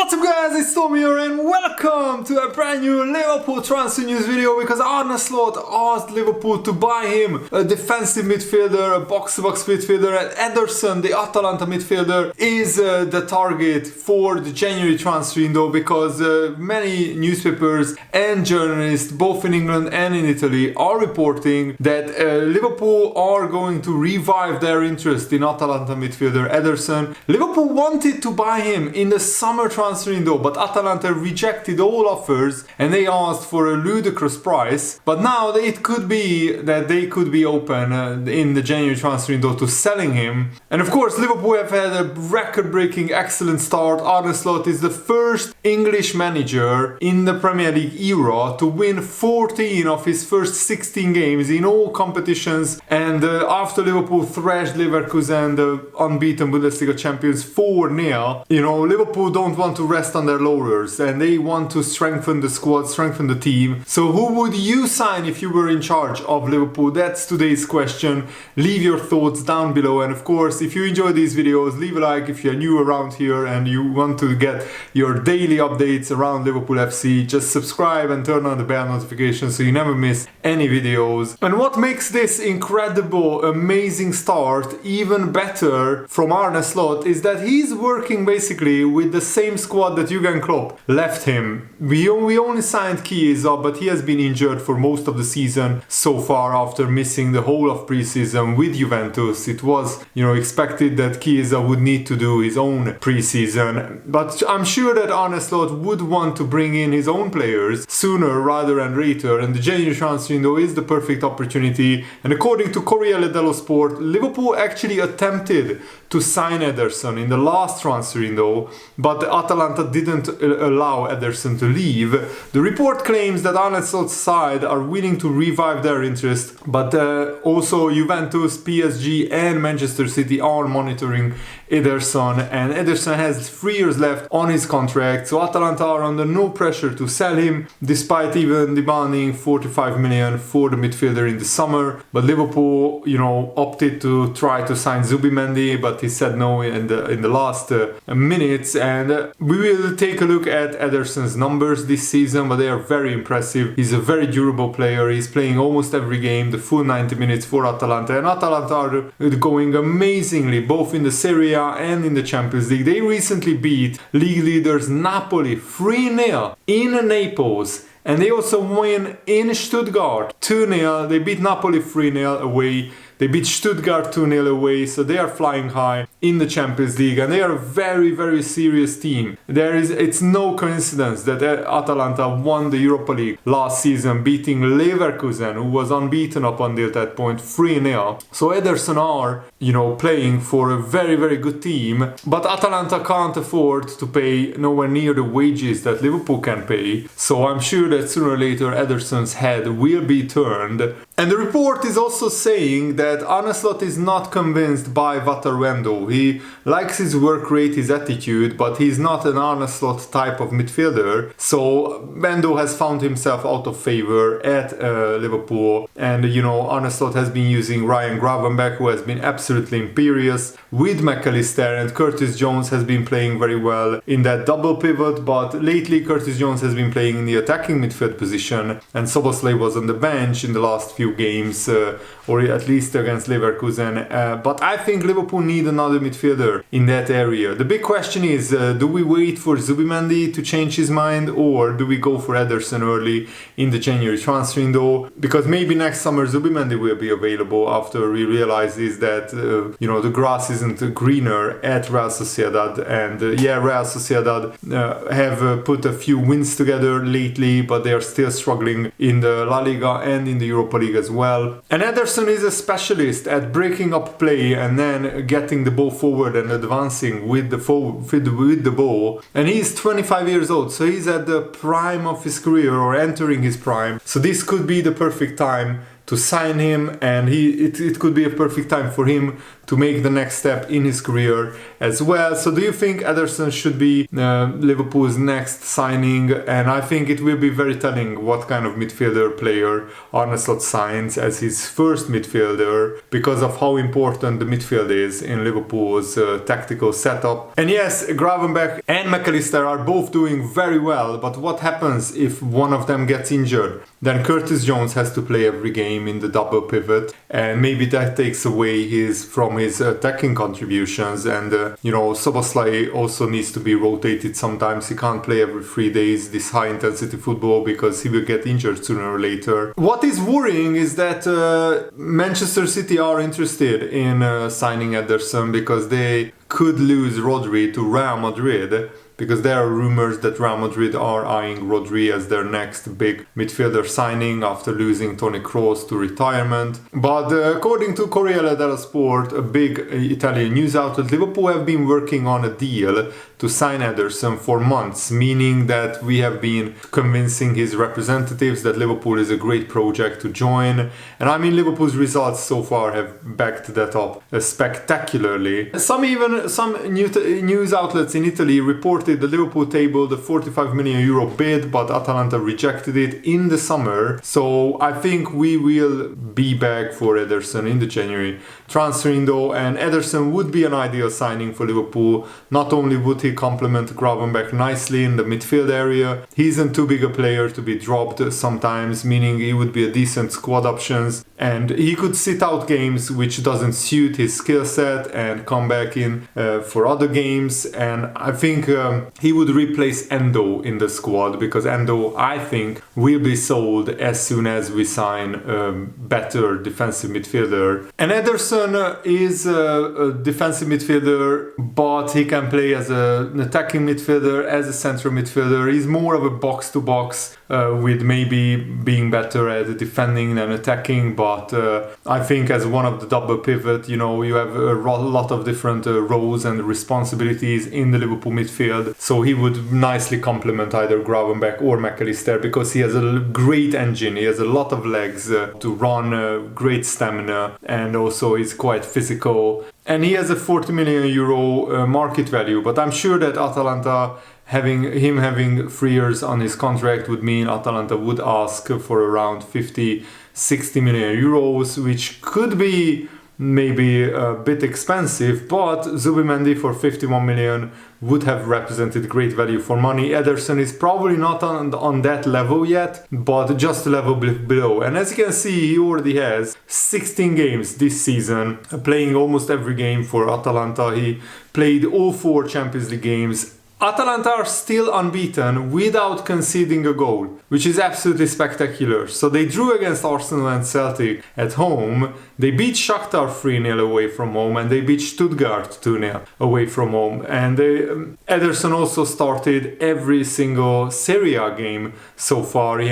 What's up guys, it's Tom here and welcome to a brand new Liverpool transfer news video because Arne asked Liverpool to buy him a defensive midfielder, a box-to-box midfielder, and Ederson, the Atalanta midfielder, is the target for the January transfer window because many newspapers and journalists, both in England and in Italy, are reporting that Liverpool are going to revive their interest in Atalanta midfielder Ederson. Liverpool wanted to buy him in the summer transfer window, but Atalanta rejected all offers and they asked for a ludicrous price. But now it could be that they could be open in the January transfer window to selling him. And of course, Liverpool have had a record-breaking excellent start. Arne is the first English manager in the Premier League era to win 14 of his first 16 games in all competitions. And after Liverpool thrashed Leverkusen, the unbeaten Bundesliga champions, 4-0, Liverpool don't want to rest on their laurels and they want to strengthen the squad, strengthen the team. So who would you sign if you were in charge of Liverpool? That's today's question. Leave your thoughts down below, and of course, if you enjoy these videos, leave a like if you're new around here and you want to get your daily updates around Liverpool FC. Just subscribe and turn on the bell notification so you never miss any videos. And what makes this incredible, amazing start even better from Arne Slot is that he's working basically with the same squad that Jurgen Klopp left him. We only signed Chiesa, but he has been injured for most of the season so far after missing the whole of pre-season with Juventus. It was, expected that Chiesa would need to do his own pre-season, but I'm sure that Arne Slot would want to bring in his own players sooner rather than later, and the January transfer window is the perfect opportunity. And according to Corriere dello Sport, Liverpool actually attempted to sign Ederson in the last transfer window, but Atalanta didn't allow Ederson to leave. The report claims that Arne Slot's side are willing to revive their interest, but also Juventus, PSG and Manchester City are monitoring Ederson, and Ederson has 3 years left on his contract, so Atalanta are under no pressure to sell him, despite even demanding 45 million for the midfielder in the summer. But Liverpool, opted to try to sign Zubimendi, but he said no in the last minutes. And we will take a look at Ederson's numbers this season, but they are very impressive. He's a very durable player. He's playing almost every game, the full 90 minutes for Atalanta, and Atalanta are going amazingly both in the Serie A and in the Champions League. They recently beat league leaders Napoli 3-0 in Naples, and they also win in Stuttgart 2-0. They beat Napoli 3-0 away. They beat Stuttgart 2-0 away, so they are flying high in the Champions League, and they are a very, very serious team. It's no coincidence that Atalanta won the Europa League last season, beating Leverkusen, who was unbeaten up until that point, 3-0. So Ederson are, playing for a very, very good team, but Atalanta can't afford to pay nowhere near the wages that Liverpool can pay. So I'm sure that sooner or later Ederson's head will be turned. And the report is also saying that Arne Slot is not convinced by Wataruendo. He likes his work rate, his attitude, but he's not an Arne Slot type of midfielder. So Wendo has found himself out of favor at Liverpool. And, Arne Slot has been using Ryan Gravenberch, who has been absolutely imperious, with McAllister, and Curtis Jones has been playing very well in that double pivot. But lately Curtis Jones has been playing in the attacking midfield position, and Szoboszlai was on the bench in the last few games, or at least against Leverkusen. But I think Liverpool need another midfielder in that area. The big question is, do we wait for Zubimendi to change his mind, or do we go for Ederson early in the January transfer window? Because maybe next summer Zubimendi will be available after he realizes that the grass isn't greener at Real Sociedad. And Real Sociedad have put a few wins together lately, but they are still struggling in the La Liga and in the Europa League as well. And Ederson is a specialist at breaking up play and then getting the ball forward and advancing with the ball. And he's 25 years old, so he's at the prime of his career, or entering his prime. So this could be the perfect time to sign him, and it could be a perfect time for him to make the next step in his career as well. So do you think Ederson should be Liverpool's next signing? And I think it will be very telling what kind of midfielder player Arne Slot signs as his first midfielder, because of how important the midfield is in Liverpool's tactical setup. And yes, Gravenberch and McAllister are both doing very well, but what happens if one of them gets injured? Then Curtis Jones has to play every game in the double pivot, and maybe that takes away from his attacking contributions. And Szoboszlai also needs to be rotated sometimes. He can't play every 3 days this high intensity football because he will get injured sooner or later. What is worrying is that Manchester City are interested in signing Ederson because they could lose Rodri to Real Madrid, because there are rumors that Real Madrid are eyeing Rodri as their next big midfielder signing after losing Toni Kroos to retirement. But according to Corriere dello Sport, a big Italian news outlet, Liverpool have been working on a deal to sign Ederson for months, meaning that we have been convincing his representatives that Liverpool is a great project to join. And I mean, Liverpool's results so far have backed that up spectacularly. Some news outlets in Italy reported the Liverpool tabled a 45 million euro bid, but Atalanta rejected it in the summer. So I think we will be back for Ederson in the January transfer window, and Ederson would be an ideal signing for Liverpool. Not only would he complement Gravenberch nicely in the midfield area, he isn't too big a player to be dropped sometimes, meaning he would be a decent squad options, and he could sit out games which doesn't suit his skill set and come back in for other games. And I think he would replace Endo in the squad, because Endo, I think, will be sold as soon as we sign a better defensive midfielder. And Ederson is a defensive midfielder, but he can play as an attacking midfielder, as a central midfielder. He's more of a box-to-box, with maybe being better at defending than attacking. But I think as one of the double pivot, you have a lot of different roles and responsibilities in the Liverpool midfield. So he would nicely complement either Gravenberch or McAllister, because he has a great engine, he has a lot of legs to run, great stamina, and also he's quite physical. And he has a 40 million euro market value, but I'm sure that Atalanta, having 3 years on his contract, would mean Atalanta would ask for around 50-60 million euros, which could be maybe a bit expensive, but Zubimendi for 51 million would have represented great value for money. Ederson is probably not on that level yet, but just a level below. And as you can see, he already has 16 games this season, playing almost every game for Atalanta. He played all 4 Champions League games. Atalanta are still unbeaten without conceding a goal, which is absolutely spectacular. So they drew against Arsenal and Celtic at home, they beat Shakhtar 3-0 away from home, and they beat Stuttgart 2-0 away from home. And Ederson also started every single Serie A game so far. He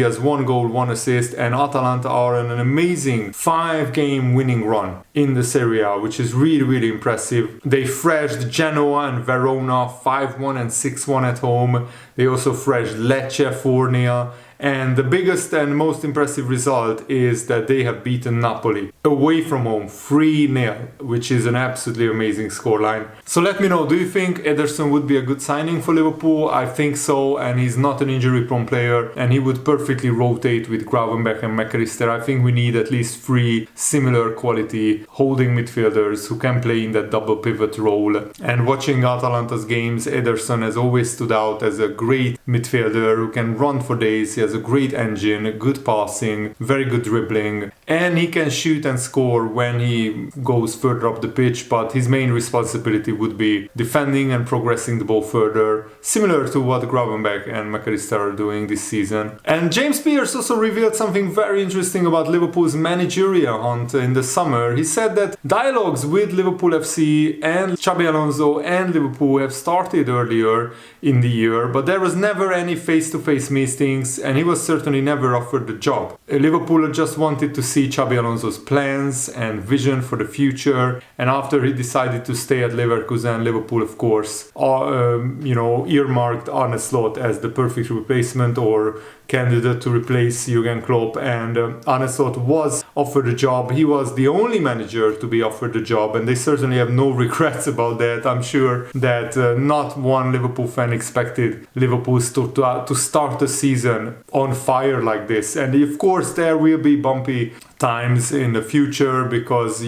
has 1 goal, 1 assist, and Atalanta are on an amazing 5-game winning run in the Serie A, which is really, really impressive. They thrashed Genoa and Verona 5-1 and 6-1 at home. They also thrashed Lecce 4-0. And the biggest and most impressive result is that they have beaten Napoli away from home 3-0, which is an absolutely amazing scoreline. So let me know, do you think Ederson would be a good signing for Liverpool? I think so, and he's not an injury-prone player, and he would perfectly rotate with Gravenberch and McAllister. I think we need at least 3 similar quality holding midfielders who can play in that double pivot role. And watching Atalanta's games, Ederson has always stood out as a great midfielder who can run for days. He has a great engine, good passing, very good dribbling, and he can shoot and score when he goes further up the pitch, but his main responsibility would be defending and progressing the ball further, similar to what Gravenberch and McAllister are doing this season. And James Pearce also revealed something very interesting about Liverpool's managerial hunt in the summer. He said that dialogues with Liverpool FC and Xabi Alonso and Liverpool have started earlier in the year, but there was never any face-to-face meetings, and and he was certainly never offered the job. Liverpool just wanted to see Xabi Alonso's plans and vision for the future, and after he decided to stay at Leverkusen, Liverpool of course earmarked Arne Slot as the perfect replacement or candidate to replace Jurgen Klopp, and Arne Slot was offered the job. He was the only manager to be offered the job, and they certainly have no regrets about that. I'm sure that not one Liverpool fan expected Liverpool to start the season on fire like this, and of course there will be bumpy times in the future because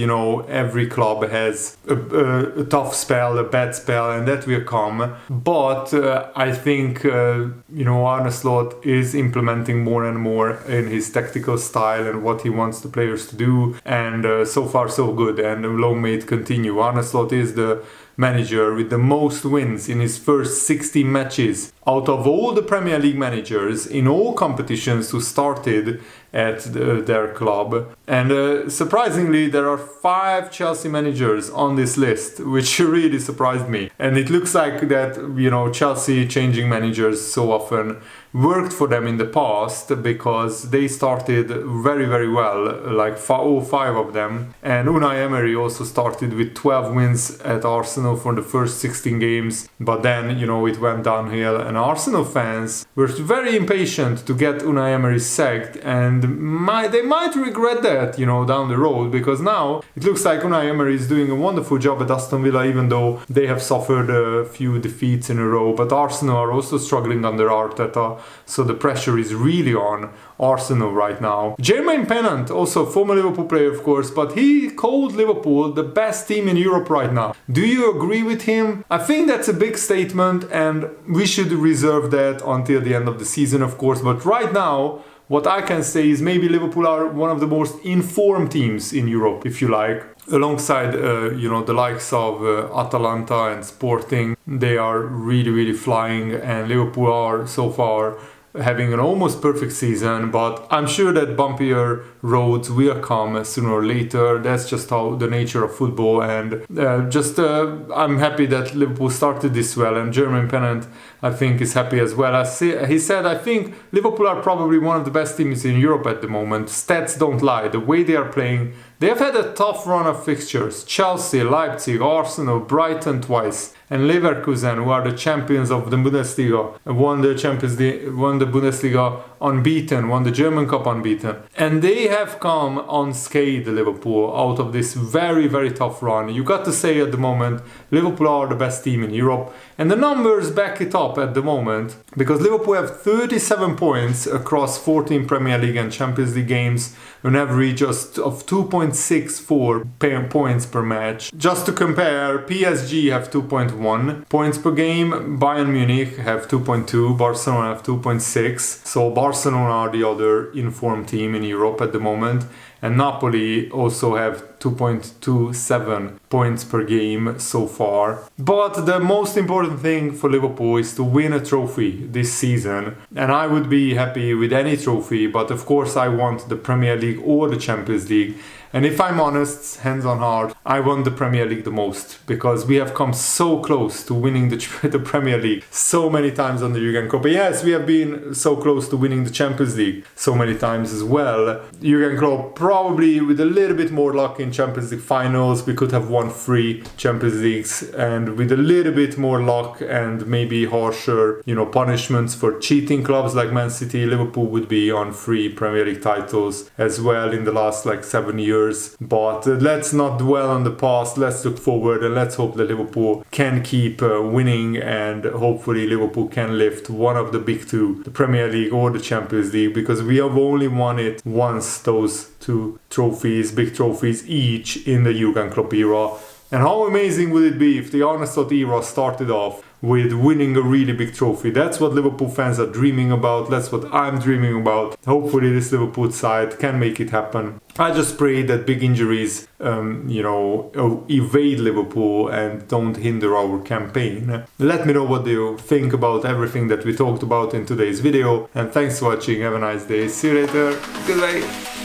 every club has a tough spell, a bad spell, and that will come. But I think Arne Slot is implementing more and more in his tactical style and what he wants the players to do, and so far so good, and long may it continue. Arne Slot is the manager with the most wins in his first 60 matches out of all the Premier League managers in all competitions who started at their club. And surprisingly, there are 5 Chelsea managers on this list, which really surprised me. And it looks like that, Chelsea changing managers so often worked for them in the past because they started very, very well, like all 5 of them. And Unai Emery also started with 12 wins at Arsenal for the first 16 games, but then, it went downhill, and Arsenal fans were very impatient to get Unai Emery sacked, and they might regret that, down the road, because now it looks like Unai Emery is doing a wonderful job at Aston Villa, even though they have suffered a few defeats in a row. But Arsenal are also struggling under Arteta, so the pressure is really on Arsenal right now. Jermaine Pennant, also a former Liverpool player of course, but he called Liverpool the best team in Europe right now. Do you agree with him? I think that's a big statement, and we should reserve that until the end of the season of course, but right now what I can say is maybe Liverpool are one of the most informed teams in Europe, if you like. Alongside, the likes of Atalanta and Sporting, they are really, really flying, and Liverpool are so far having an almost perfect season, but I'm sure that bumpier roads will come sooner or later. That's just how the nature of football, and I'm happy that Liverpool started this well, and Jermaine Pennant I think is happy as well. He said, I think Liverpool are probably one of the best teams in Europe at the moment. Stats don't lie. The way they are playing, they have had a tough run of fixtures. Chelsea, Leipzig, Arsenal, Brighton twice, and Leverkusen, who are the champions of the Bundesliga, won the Bundesliga unbeaten, won the German Cup unbeaten. And they have come unscathed, Liverpool, out of this very, very tough run. You got to say at the moment, Liverpool are the best team in Europe. And the numbers back it up at the moment, because Liverpool have 37 points across 14 Premier League and Champions League games, an average just of 2.64 points per match. Just to compare, PSG have 2.1 points per game, Bayern Munich have 2.2, Barcelona have 2.6. So Barcelona are the other informed team in Europe at the moment, and Napoli also have 2.27 points per game so far. But the most important thing for Liverpool is to win a trophy this season, and I would be happy with any trophy, but of course I want the Premier League or the Champions League. And if I'm honest, hands on heart, I want the Premier League the most, because we have come so close to winning the Premier League so many times under Jurgen Klopp. Yes, we have been so close to winning the Champions League so many times as well. Jurgen Klopp, probably with a little bit more luck in Champions League finals, we could have won 3 Champions Leagues, and with a little bit more luck and maybe harsher, punishments for cheating clubs like Man City, Liverpool would be on 3 Premier League titles as well in the last 7 years. But let's not dwell on the past, let's look forward, and let's hope that Liverpool can keep winning, and hopefully Liverpool can lift one of the big 2, the Premier League or the Champions League, because we have only won it once, those 2 trophies, big trophies each in the Jurgen Klopp era. And how amazing would it be if the Arne Slot era started off with winning a really big trophy? That's what Liverpool fans are dreaming about. That's what I'm dreaming about. Hopefully this Liverpool side can make it happen. I just pray that big injuries, evade Liverpool and don't hinder our campaign. Let me know what you think about everything that we talked about in today's video. And thanks for watching. Have a nice day. See you later. Goodbye.